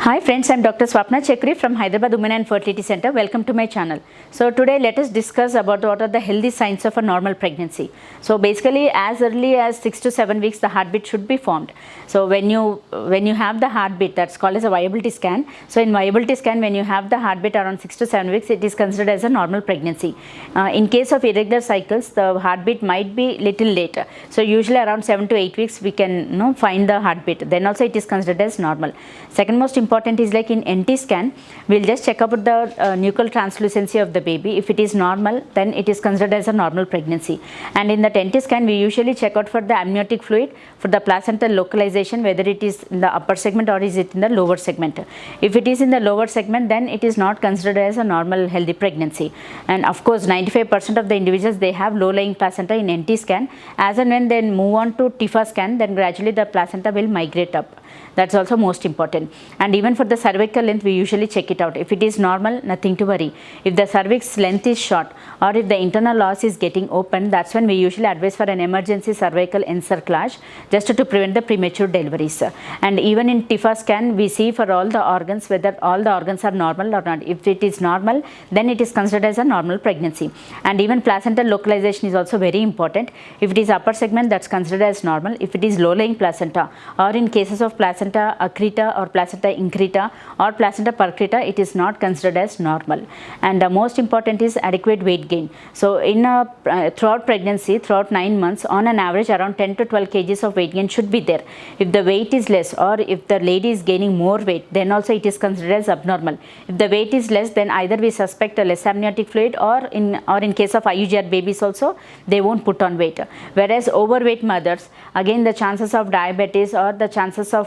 Hi friends, I am Dr. Swapna Chekuri from Hyderabad Women and Fertility Center. Welcome to my channel. So today let us discuss about what are the healthy signs of a normal pregnancy. So basically as early as 6 to 7 weeks the heartbeat should be formed. So when you have the heartbeat, that's called as a viability scan. So in viability scan, when you have the heartbeat around 6 to 7 weeks, it is considered as a normal pregnancy. In case of irregular cycles, the heartbeat might be little later. So usually around 7 to 8 weeks we can find the heartbeat. Then also it is considered as normal. Second most important is like in NT scan, we'll just check about the nuchal translucency of the baby. If it is normal, then it is considered as a normal pregnancy. And in the NT scan, we usually check out for the amniotic fluid, for the placental localization, whether it is in the upper segment or is it in the lower segment. If it is in the lower segment, then it is not considered as a normal healthy pregnancy. And of course, 95% of the individuals, they have low-lying placenta in NT scan. As and when they move on to TIFA scan, then gradually the placenta will migrate up. That's also most important. And even for the cervical length, we usually check it out. If it is normal, nothing to worry. If the cervix length is short or if the internal os is getting open, that's when we usually advise for an emergency cervical encerclage just to prevent the premature deliveries. And even in TIFA scan, we see for all the organs whether all the organs are normal or not. If it is normal, then it is considered as a normal pregnancy. And even placental localization is also very important. If it is upper segment, that's considered as normal. If it is low-lying placenta, or in cases of placenta accreta or placenta increta or placenta percreta, it is not considered as normal. And the most important is adequate weight gain. So in throughout pregnancy, throughout 9 months, on an average around 10 to 12 kgs of weight gain should be there. If the weight is less or if the lady is gaining more weight, then also it is considered as abnormal. If the weight is less, then either we suspect a less amniotic fluid or in case of IUGR babies also, they won't put on weight. Whereas overweight mothers, again the chances of diabetes or the chances of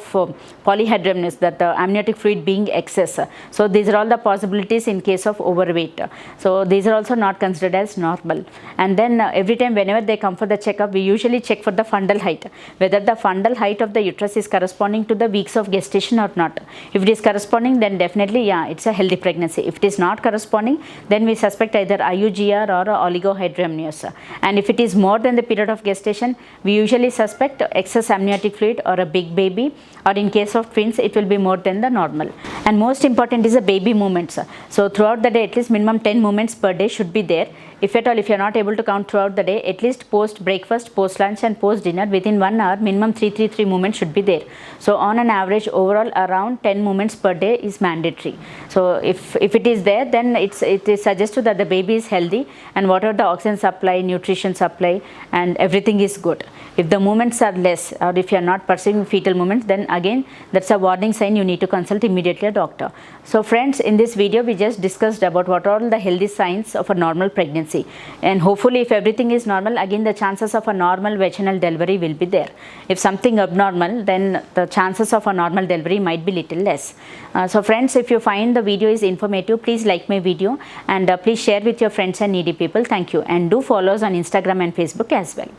polyhydramnios, that the amniotic fluid being excess. So these are all the possibilities in case of overweight. So these are also not considered as normal. And then every time whenever they come for the checkup, we usually check for the fundal height, whether the fundal height of the uterus is corresponding to the weeks of gestation or not. If it is corresponding, then definitely it's a healthy pregnancy. If it is not corresponding, then we suspect either IUGR or oligohydramnios. And if it is more than the period of gestation, we usually suspect excess amniotic fluid or a big baby, or in case of twins, it will be more than the normal. And most important is the baby movements. So throughout the day, at least minimum 10 movements per day should be there. If at all, if you are not able to count throughout the day, at least post breakfast, post lunch and post dinner, within 1 hour, minimum 3 movements should be there. So on an average, overall around 10 movements per day is mandatory. So if it is there, then it is suggested that the baby is healthy and whatever the oxygen supply, nutrition supply and everything is good. If the movements are less or if you are not pursuing fetal movements, then again that's a warning sign. You need to consult immediately a doctor. So friends, in this video we just discussed about what are all the healthy signs of a normal pregnancy, and hopefully if everything is normal, again the chances of a normal vaginal delivery will be there. If something abnormal, then the chances of a normal delivery might be little less. So friends, if you find the video is informative, please like my video and please share with your friends and needy people. Thank you, and do follow us on Instagram and Facebook as well.